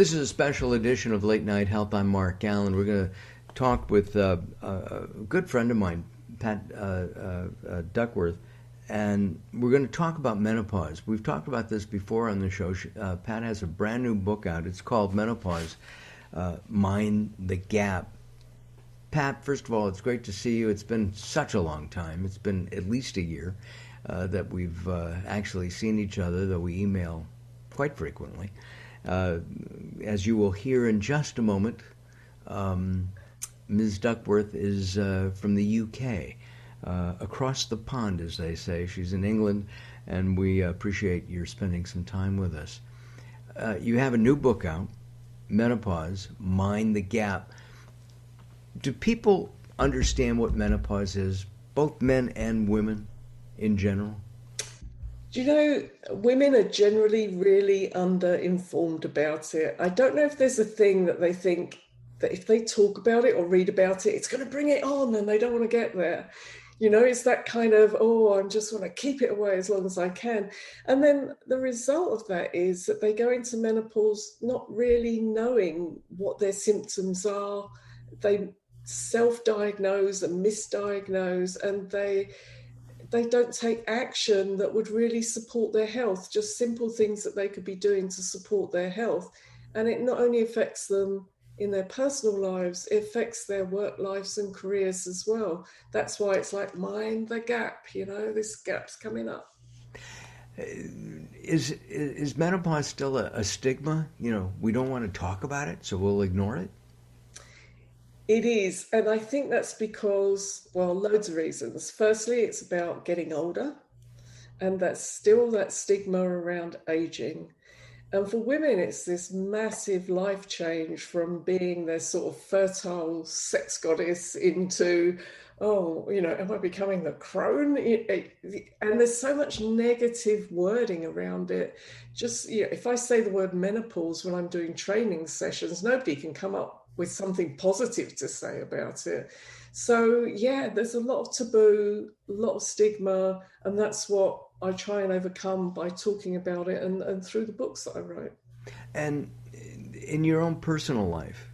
This is a special edition of Late Night Health. I'm Mark Allen. We're going to talk with a good friend of mine, Pat Duckworth, and we're going to talk about menopause. We've talked about this before on the show. Pat has a brand new book out. It's called Menopause, Mind the Gap. Pat, first of all, it's great to see you. It's been such a long time. It's been at least a year that we've actually seen each other, though we email quite frequently. As you will hear in just a moment, Ms. Duckworth is from the UK, across the pond, as they say. She's in England, and we appreciate your spending some time with us. You have a new book out, Menopause, Mind the Gap. Do people understand what menopause is, both men and women in general? Do you know, women are generally really under-informed about it. I don't know if there's a thing that they think that if they talk about it or read about it, it's going to bring it on and they don't want to get there. You know, it's that kind of, I just want to keep it away as long as I can. And then the result of that is that they go into menopause not really knowing what their symptoms are. They self-diagnose and misdiagnose, and they don't take action that would really support their health, just simple things that they could be doing to support their health. And it not only affects them in their personal lives, it affects their work lives and careers as well. That's why it's like, mind the gap, you know, this gap's coming up. Is menopause still a stigma? You know, we don't want to talk about it, so we'll ignore it? It is, and I think that's because, well, loads of reasons. Firstly, it's about getting older, and that's still that stigma around aging. And for women, it's this massive life change from being their sort of fertile sex goddess into, am I becoming the crone? And there's so much negative wording around it. Just, if I say the word menopause when I'm doing training sessions, nobody can come up with something positive to say about it. So there's a lot of taboo, a lot of stigma, and that's what I try and overcome by talking about it and through the books that I write. And in your own personal life,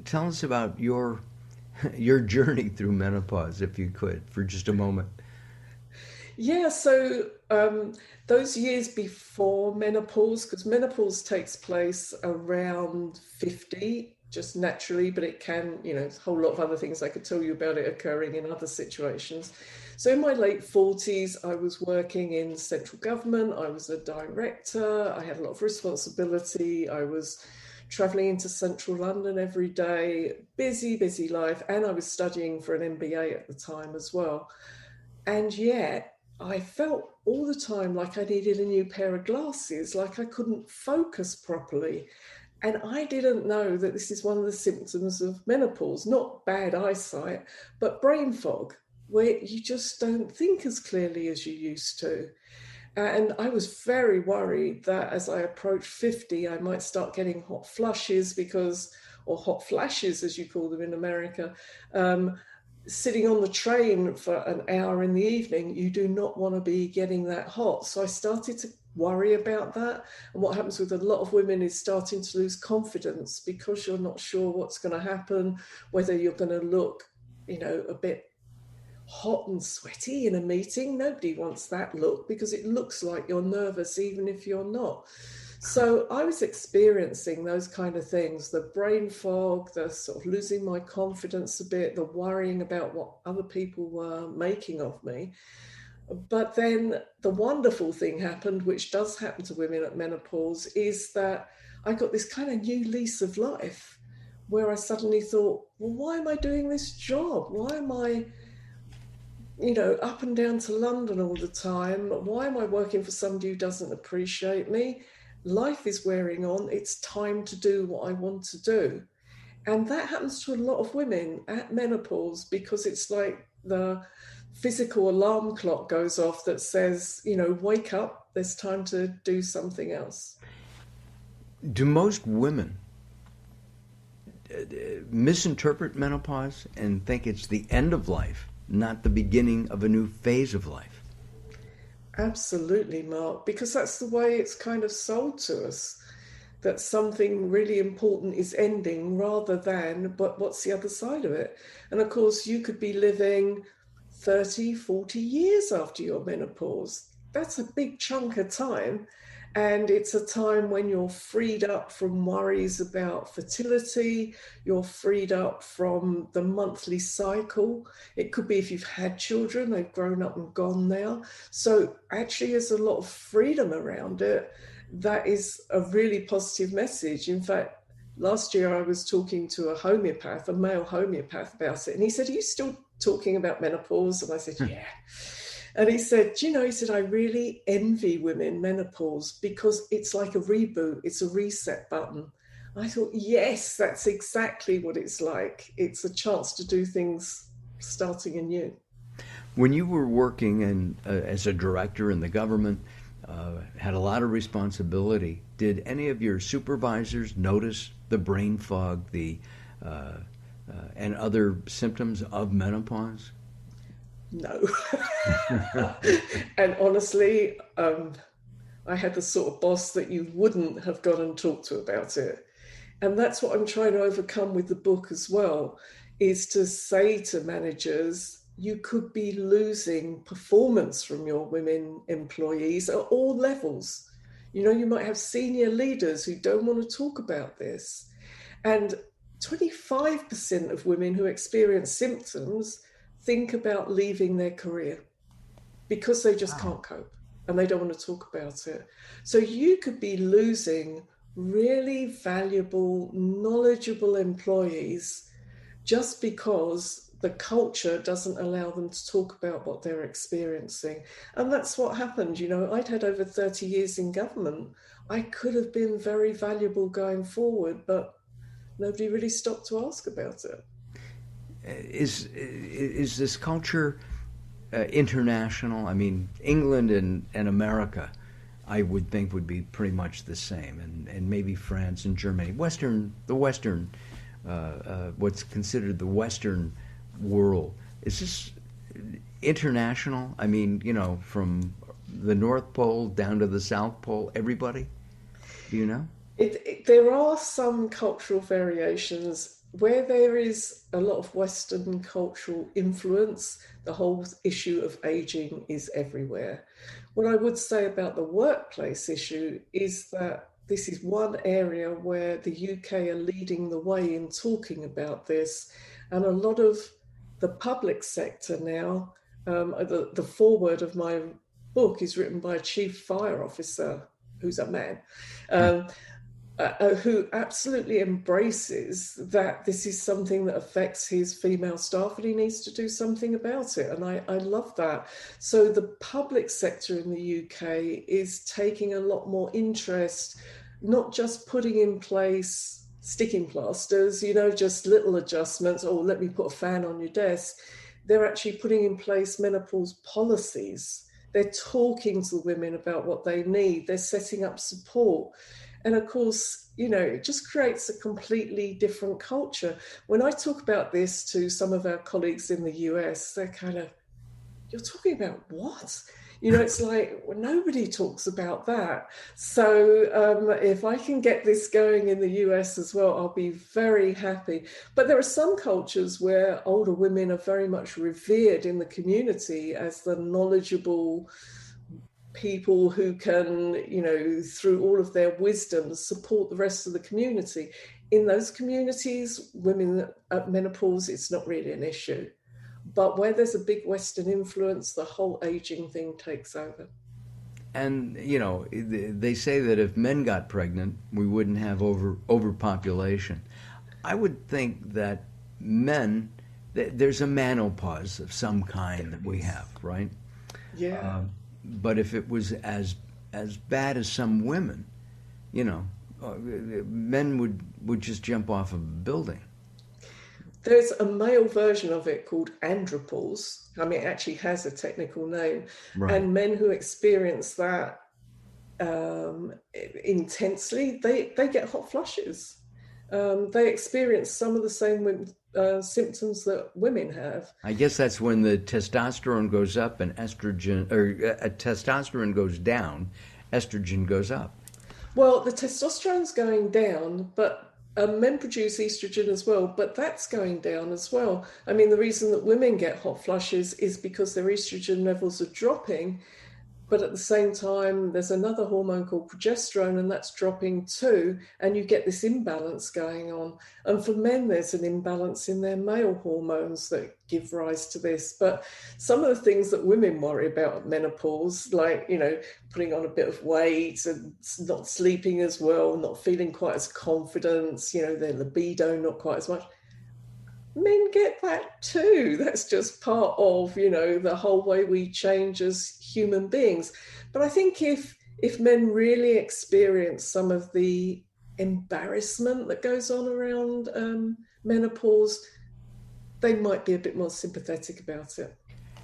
tell us about your journey through menopause, if you could, for just a moment. Yeah, so those years before menopause, because menopause takes place around 50, just naturally, but it can, a whole lot of other things I could tell you about it occurring in other situations. So in my late 40s, I was working in central government. I was a director. I had a lot of responsibility. I was traveling into central London every day, busy life. And I was studying for an MBA at the time as well. And yet I felt all the time like I needed a new pair of glasses, like I couldn't focus properly. And I didn't know that this is one of the symptoms of menopause, not bad eyesight, but brain fog, where you just don't think as clearly as you used to. And I was very worried that as I approached 50, I might start getting hot flushes or hot flashes, as you call them in America. Sitting on the train for an hour in the evening, you do not want to be getting that hot. So I started to worry about that. And what happens with a lot of women is starting to lose confidence because you're not sure what's going to happen, whether you're going to look, a bit hot and sweaty in a meeting. Nobody wants that look because it looks like you're nervous, even if you're not. So I was experiencing those kind of things, the brain fog, the sort of losing my confidence a bit, the worrying about what other people were making of me. But then the wonderful thing happened, which does happen to women at menopause, is that I got this kind of new lease of life where I suddenly thought, well, why am I doing this job? Why am I, up and down to London all the time? Why am I working for somebody who doesn't appreciate me? Life is wearing on. It's time to do what I want to do. And that happens to a lot of women at menopause because it's like the physical alarm clock goes off that says, wake up, there's time to do something else. Do most women misinterpret menopause and think it's the end of life, not the beginning of a new phase of life? Absolutely, Mark, because that's the way it's kind of sold to us. that something really important is ending rather than, but what's the other side of it? And of course, you could be living 30, 40 years after your menopause. That's a big chunk of time. And it's a time when you're freed up from worries about fertility, you're freed up from the monthly cycle. It could be if you've had children, they've grown up and gone now. So actually, there's a lot of freedom around it. That is a really positive message. In fact, last year I was talking to a homeopath, a male homeopath about it. And he said, "Are you still talking about menopause?" And I said, "Yeah." And he said, he said, "I really envy women menopause because it's like a reboot. It's a reset button." I thought, yes, that's exactly what it's like. It's a chance to do things starting anew. When you were working as a director in the government, had a lot of responsibility, did any of your supervisors notice the brain fog, and other symptoms of menopause? No. And honestly, I had the sort of boss that you wouldn't have gone and talked to about it. And that's what I'm trying to overcome with the book as well, is to say to managers, you could be losing performance from your women employees at all levels. You might have senior leaders who don't want to talk about this. And 25% of women who experience symptoms think about leaving their career because they just can't cope and they don't want to talk about it. So you could be losing really valuable, knowledgeable employees just because the culture doesn't allow them to talk about what they're experiencing. And that's what happened. I'd had over 30 years in government. I could have been very valuable going forward, but nobody really stopped to ask about it. Is this culture international? I mean, England and America, I would think, would be pretty much the same, and maybe France and Germany, the Western, what's considered the Western world. Is this international? I mean, from the North Pole down to the South Pole, everybody? Do you know? There are some cultural variations. Where there is a lot of Western cultural influence, the whole issue of aging is everywhere. What I would say about the workplace issue is that this is one area where the UK are leading the way in talking about this. And a lot of the public sector now, the foreword of my book is written by a chief fire officer, who's a man, who absolutely embraces that this is something that affects his female staff and he needs to do something about it. And I love that. So the public sector in the UK is taking a lot more interest, not just putting in place sticking plasters, just little adjustments, or let me put a fan on your desk. They're actually putting in place menopause policies. They're talking to women about what they need. They're setting up support. And of course, it just creates a completely different culture. When I talk about this to some of our colleagues in the US, they're kind of, "You're talking about what?" It's like, well, nobody talks about that. So if I can get this going in the US as well, I'll be very happy. But there are some cultures where older women are very much revered in the community as the knowledgeable people who can, through all of their wisdom, support the rest of the community. In those communities, women at menopause, it's not really an issue. But where there's a big Western influence, the whole aging thing takes over. And, they say that if men got pregnant, we wouldn't have overpopulation. I would think that men, there's a menopause of some kind that we have, right? Yeah. But if it was as bad as some women, men would just jump off of a building. There's a male version of it called andropause. I mean, it actually has a technical name. Right. And men who experience that intensely, they get hot flushes. They experience some of the same symptoms that women have. I guess that's when the testosterone goes up and testosterone goes down, estrogen goes up. Well, the testosterone's going down, but men produce estrogen as well, but that's going down as well. I mean, the reason that women get hot flushes is because their estrogen levels are dropping. But at the same time, there's another hormone called progesterone, and that's dropping too. And you get this imbalance going on. And for men, there's an imbalance in their male hormones that give rise to this. But some of the things that women worry about at menopause, like, putting on a bit of weight and not sleeping as well, not feeling quite as confident, their libido not quite as much, men get that too. That's just part of, the whole way we change as human beings. But I think if men really experience some of the embarrassment that goes on around menopause, they might be a bit more sympathetic about it.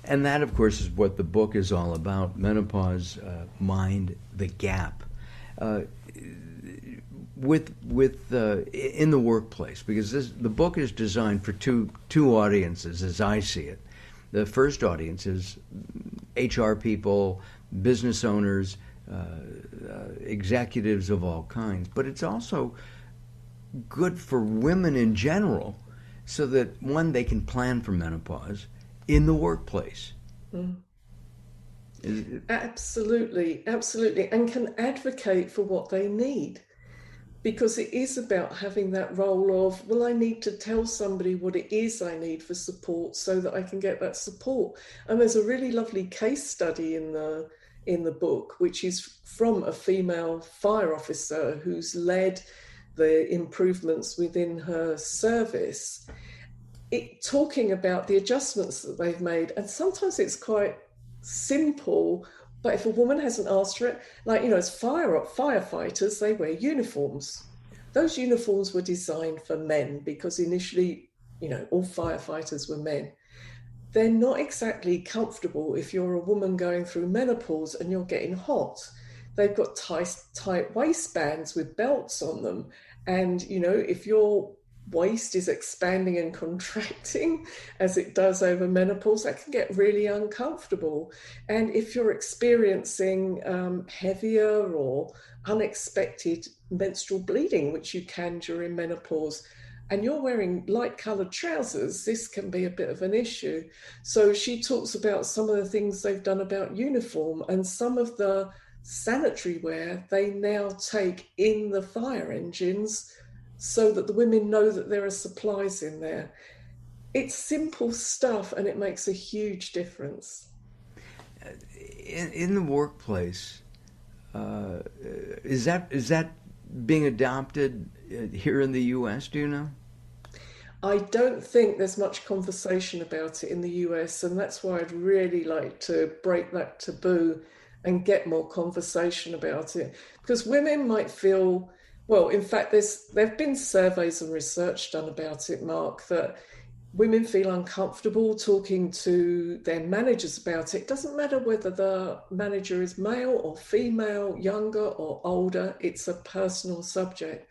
And that, of course, is what the book is all about: menopause, mind, the gap. In the workplace, because the book is designed for two audiences, as I see it. The first audience is HR people, business owners, executives of all kinds, but it's also good for women in general, so that one, they can plan for menopause in the workplace. Absolutely, absolutely, and can advocate for what they need. Because it is about having that role of, well, I need to tell somebody what it is I need for support so that I can get that support. And there's a really lovely case study in the book, which is from a female fire officer who's led the improvements within her service, talking about the adjustments that they've made. And sometimes it's quite simple, but if a woman hasn't asked for it, like, as firefighters, they wear uniforms. Those uniforms were designed for men because initially, all firefighters were men. They're not exactly comfortable if you're a woman going through menopause and you're getting hot. They've got tight waistbands with belts on them. And, if your waist is expanding and contracting as it does over menopause, that can get really uncomfortable. And if you're experiencing heavier or unexpected menstrual bleeding, which you can during menopause, and you're wearing light coloured trousers, this can be a bit of an issue. So she talks about some of the things they've done about uniform, and some of the sanitary wear they now take in the fire engines, so that the women know that there are supplies in there. It's simple stuff, and it makes a huge difference. In the workplace, is that being adopted here in the U.S., do you know? I don't think there's much conversation about it in the US, and that's why I'd really like to break that taboo and get more conversation about it. Because women might feel, well, in fact, there've been surveys and research done about it, Mark, that women feel uncomfortable talking to their managers about it. It doesn't matter whether the manager is male or female, younger or older, it's a personal subject.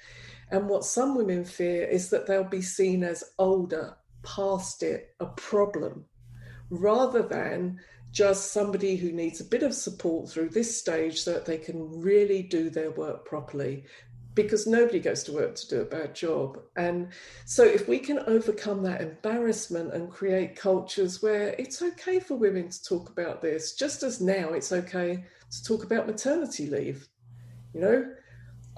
And what some women fear is that they'll be seen as older, past it, a problem, rather than just somebody who needs a bit of support through this stage so that they can really do their work properly. Because nobody goes to work to do a bad job. And so if we can overcome that embarrassment and create cultures where it's okay for women to talk about this, just as now it's okay to talk about maternity leave.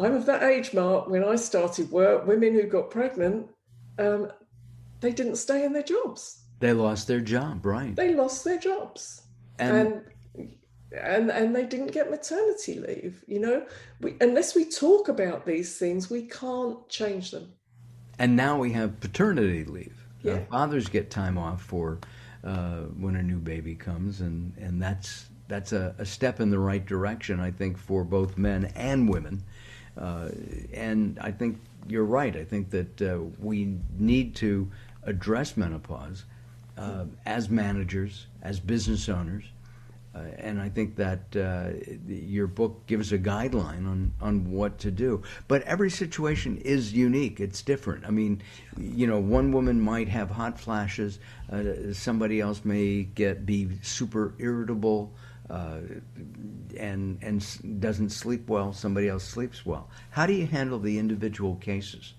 I'm of that age, Mark. When I started work, women who got pregnant, they didn't stay in their jobs. They lost their job, right? They lost their jobs. And they didn't get maternity leave. Unless we talk about these things, we can't change them. And now we have paternity leave. Yeah. Fathers get time off for when a new baby comes, and that's a step in the right direction, I think, for both men and women. And I think you're right. I think that we need to address menopause as managers, as business owners. And I think that your book gives a guideline on what to do. But every situation is unique. It's different. I mean, one woman might have hot flashes. Somebody else may be super irritable. uh, and doesn't sleep well, somebody else sleeps well. How do you handle the individual cases?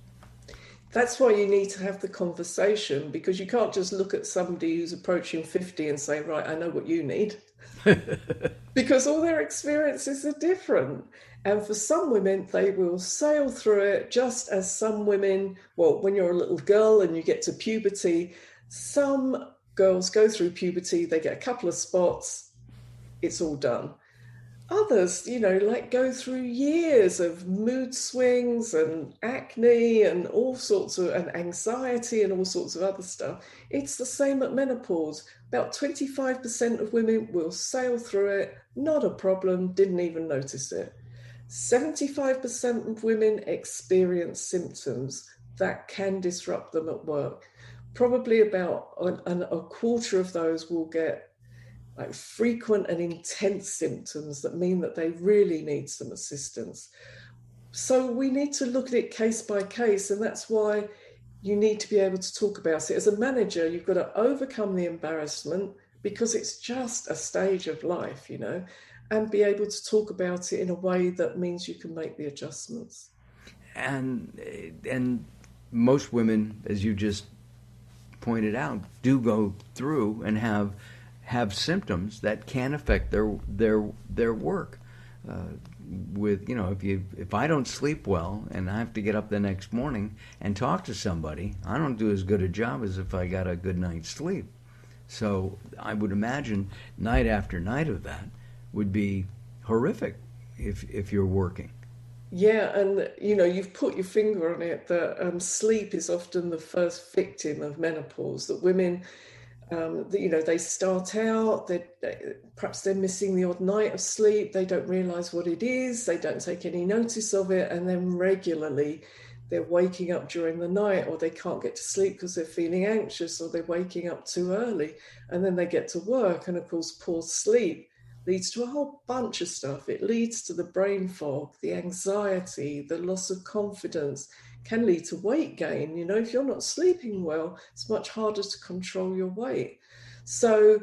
That's why you need to have the conversation, because you can't just look at somebody who's approaching 50 and say, right, I know what you need, because all their experiences are different. And for some women, they will sail through it, just as some women, well, when you're a little girl and you get to puberty, some girls go through puberty, they get a couple of spots, it's all done. Others, like go through years of mood swings and acne and all sorts of, and anxiety and all sorts of other stuff. It's the same at menopause. About 25% of women will sail through it, not a problem, didn't even notice it. 75% of women experience symptoms that can disrupt them at work. Probably about a quarter of those will get like frequent and intense symptoms that mean that they really need some assistance. So we need to look at it case by case, and that's why you need to be able to talk about it. As a manager, you've got to overcome the embarrassment, because it's just a stage of life, and be able to talk about it in a way that means you can make the adjustments. And most women, as you just pointed out, do go through and have symptoms that can affect their work. With if I don't sleep well and I have to get up the next morning and talk to somebody, I don't do as good a job as if I got a good night's sleep. So I would imagine night after night of that would be horrific if you're working. Yeah, and you've put your finger on it, that sleep is often the first victim of menopause. That women, they start out, perhaps they're missing the odd night of sleep, they don't realize what it is, they don't take any notice of it, and then regularly they're waking up during the night, or they can't get to sleep because they're feeling anxious, or they're waking up too early, and then they get to work, and of course poor sleep leads to a whole bunch of stuff. It leads to the brain fog, the anxiety, the loss of confidence, can lead to weight gain. If you're not sleeping well, it's much harder to control your weight. So,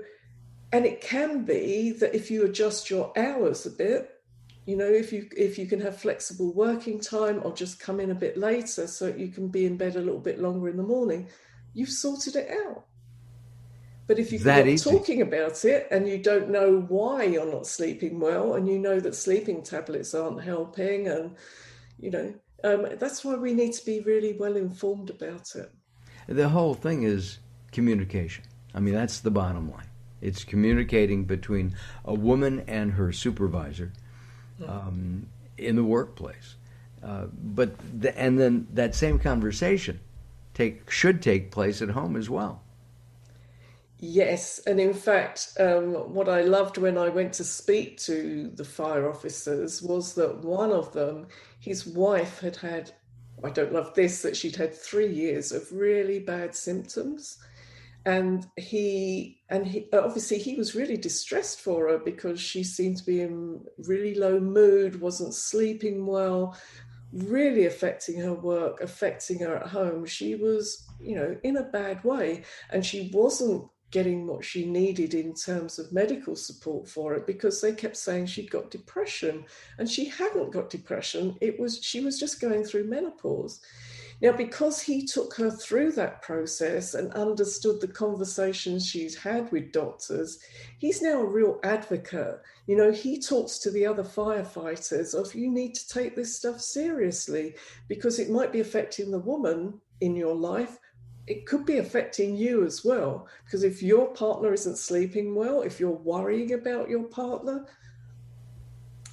and it can be that if you adjust your hours a bit, if you can have flexible working time, or just come in a bit later so you can be in bed a little bit longer in the morning, you've sorted it out. But if you're not talking about it, and you don't know why you're not sleeping well, and you know that sleeping tablets aren't helping, and that's why we need to be really well informed about it. The whole thing is communication. I mean, that's the bottom line. It's communicating between a woman and her supervisor in the workplace. And then that same conversation should take place at home as well. Yes, and in fact, what I loved when I went to speak to the fire officers was that one of them, his wife had, I don't love this, that she'd had 3 years of really bad symptoms. And he obviously he was really distressed for her, because she seemed to be in really low mood, wasn't sleeping well, really affecting her work, affecting her at home. She was, in a bad way, and she wasn't getting what she needed in terms of medical support for it, because they kept saying she'd got depression, and she hadn't got depression. She was just going through menopause. Now, because he took her through that process and understood the conversations she's had with doctors, he's now a real advocate. He talks to the other firefighters of, you need to take this stuff seriously, because it might be affecting the woman in your life. It could be affecting you as well, because if your partner isn't sleeping well, if you're worrying about your partner,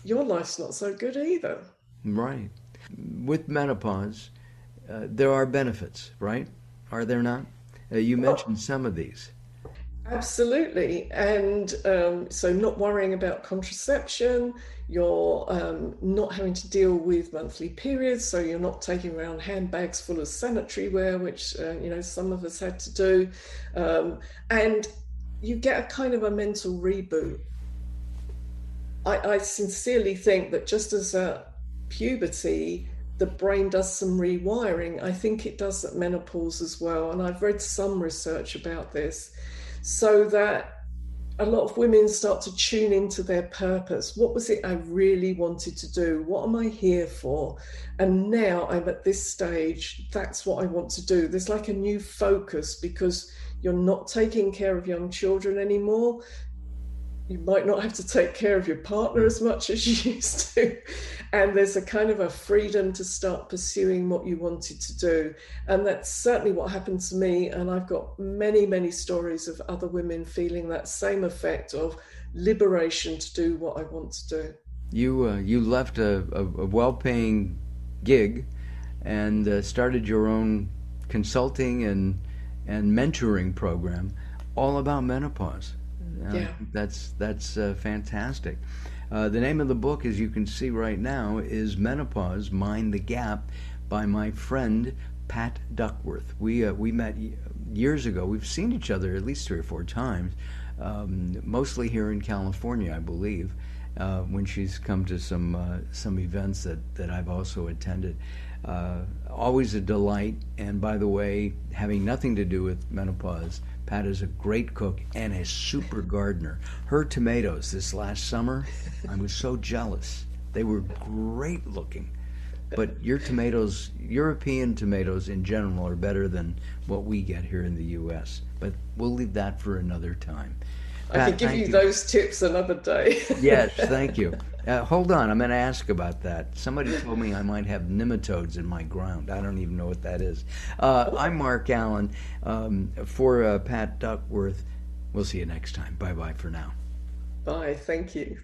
your life's not so good either. Right. With menopause, there are benefits, right? Are there not? You mentioned some of these. Absolutely. And so not worrying about contraception, you're not having to deal with monthly periods, so you're not taking around handbags full of sanitary ware, which some of us had to do, and you get a kind of a mental reboot. I sincerely think that just as at puberty the brain does some rewiring, I think it does at menopause as well, and I've read some research about this, so that a lot of women start to tune into their purpose. What was it I really wanted to do? What am I here for? And now I'm at this stage, that's what I want to do. There's like a new focus because you're not taking care of young children anymore. You might not have to take care of your partner as much as you used to. And there's a kind of a freedom to start pursuing what you wanted to do. And that's certainly what happened to me. And I've got many, many stories of other women feeling that same effect of liberation to do what I want to do. You left a well-paying gig and started your own consulting and mentoring program all about menopause. Yeah. That's fantastic. The name of the book, as you can see right now, is Menopause: Mind the Gap, by my friend Pat Duckworth. We met years ago. We've seen each other at least 3 or 4 times, mostly here in California, I believe, when she's come to some events that I've also attended. Always a delight. And by the way, having nothing to do with menopause, Pat is a great cook and a super gardener. Her tomatoes this last summer, I was so jealous. They were great looking. But your tomatoes, European tomatoes in general, are better than what we get here in the U.S. But we'll leave that for another time. I Pat, could give thank you you. those tips another day. Yes, thank you. Hold on, I'm going to ask about that. Somebody told me I might have nematodes in my ground. I don't even know what that is. I'm Mark Allen for Pat Duckworth. We'll see you next time. Bye-bye for now. Bye. Thank you.